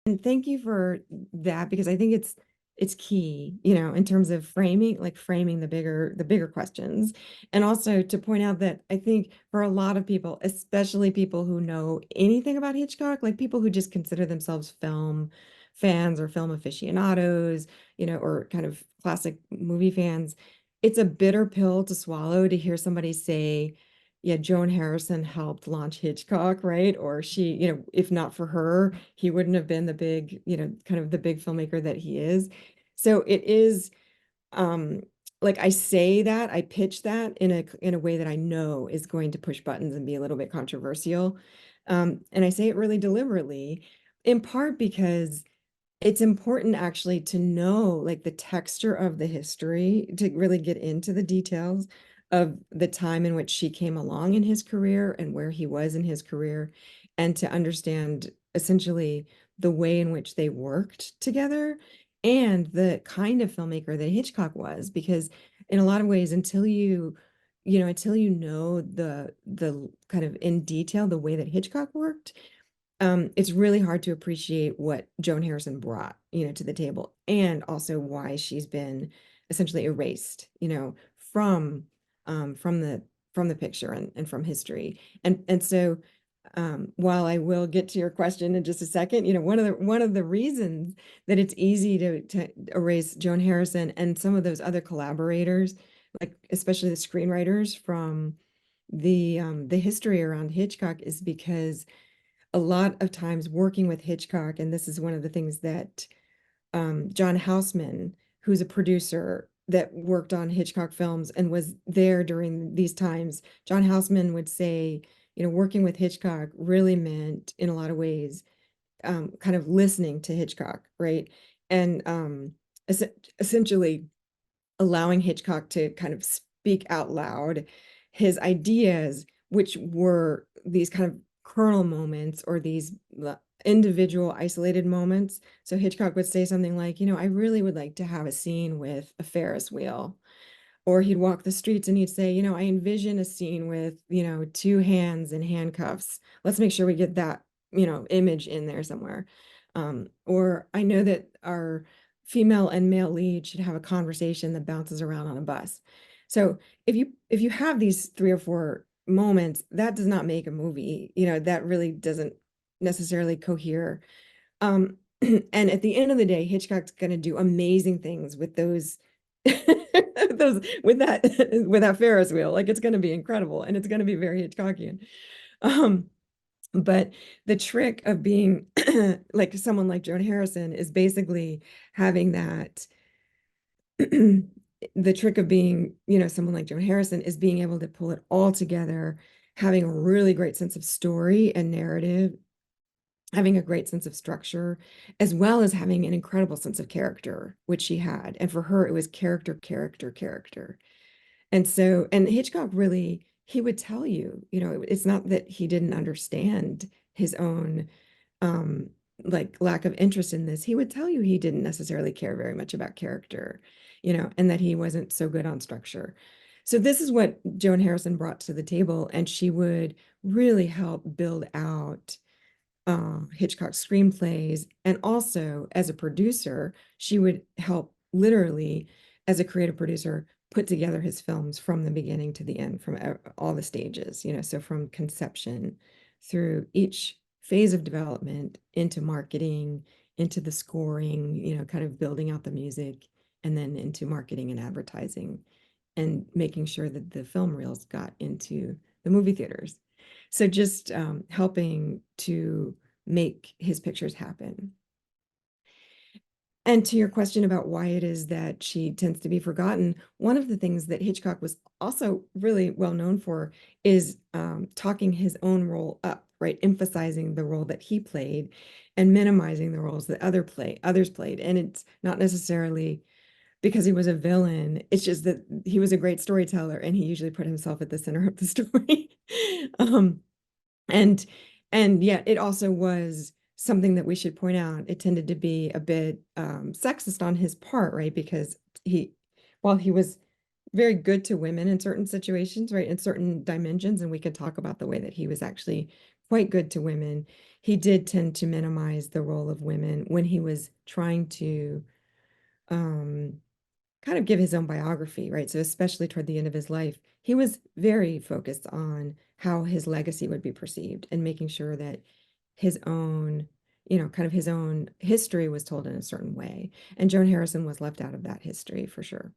And thank you for that because I think it's key, you know, in terms of framing, like framing the bigger questions. And also to point out that I think for a lot of people, especially people who know anything about Hitchcock, like people who just consider themselves film fans or film aficionados, you know, or kind of classic movie fans, it's a bitter pill to swallow to hear somebody say, yeah, Joan Harrison helped launch Hitchcock, right? Or she, you know, if not for her, he wouldn't have been the big, you know, kind of the big filmmaker that he is. So it is, um, like I say that, I pitch that in a way that I know is going to push buttons and be a little bit controversial. And I say it really deliberately, in part because it's important actually to know like the texture of the history to really get into the details of the time in which she came along in his career and where he was in his career, and to understand essentially the way in which they worked together and the kind of filmmaker that Hitchcock was. Because in a lot of ways, until you know the kind of in detail the way that Hitchcock worked, it's really hard to appreciate what Joan Harrison brought, you know, to the table, and also why she's been essentially erased, you know, from from the picture and from history. And so while I will get to your question in just a second, you know, one of the reasons that it's easy to erase Joan Harrison and some of those other collaborators, like especially the screenwriters from the history around Hitchcock, is because a lot of times working with Hitchcock, and this is one of the things that John Houseman, who's a producer that worked on Hitchcock films and was there during these times, John Houseman would say, you know, working with Hitchcock really meant, in a lot of ways, kind of listening to Hitchcock, right? And es essentially allowing Hitchcock to kind of speak out loud his ideas, which were these kind of kernel moments or these individual isolated moments. So Hitchcock would say something like, you know, I really would like to have a scene with a Ferris wheel. Or he'd walk the streets and he'd say, you know, I envision a scene with, you know, two hands in handcuffs. Let's make sure we get that, you know, image in there somewhere. Or I know that our female and male lead should have a conversation that bounces around on a bus. So if you have these three or four moments, that does not make a movie. You know, that really doesn't necessarily cohere. Um, and at the end of the day, Hitchcock's going to do amazing things with those, those with that Ferris wheel. Like it's going to be incredible, and it's going to be very Hitchcockian. Um, but the trick of being like someone like Joan Harrison is basically having that. The trick of being, you know, someone like Joan Harrison is being able to pull it all together, having a really great sense of story and narrative, having a great sense of structure, as well as having an incredible sense of character, which she had. And for her, it was character, character, character. And so, and Hitchcock really, he would tell you, you know, it's not that he didn't understand his own um like lack of interest in this. He would tell you he didn't necessarily care very much about character, you know, and that he wasn't so good on structure. So this is what Joan Harrison brought to the table, and she would really help build out Hitchcock screenplays. And also, as a producer, she would help literally, as a creative producer, put together his films from the beginning to the end, from all the stages, you know, so from conception through each phase of development into marketing, into the scoring, you know, kind of building out the music, and then into marketing and advertising and making sure that the film reels got into the movie theaters. So just helping to make his pictures happen. And to your question about why it is that she tends to be forgotten, one of the things that Hitchcock was also really well known for is talking his own role up, right? Emphasizing the role that he played and minimizing the roles that others played. And it's not necessarily because he was a villain. It's just that he was a great storyteller and he usually put himself at the center of the story. um, and and yet it also was something that we should point out. It tended to be a bit sexist on his part, right? Because he, while he was very good to women in certain situations, right? In certain dimensions, and we could talk about the way that he was actually quite good to women. He did tend to minimize the role of women when he was trying to um kind of give his own biography, right? So especially toward the end of his life, he was very focused on how his legacy would be perceived and making sure that his own, kind of his own history was told in a certain way. And Joan Harrison was left out of that history for sure.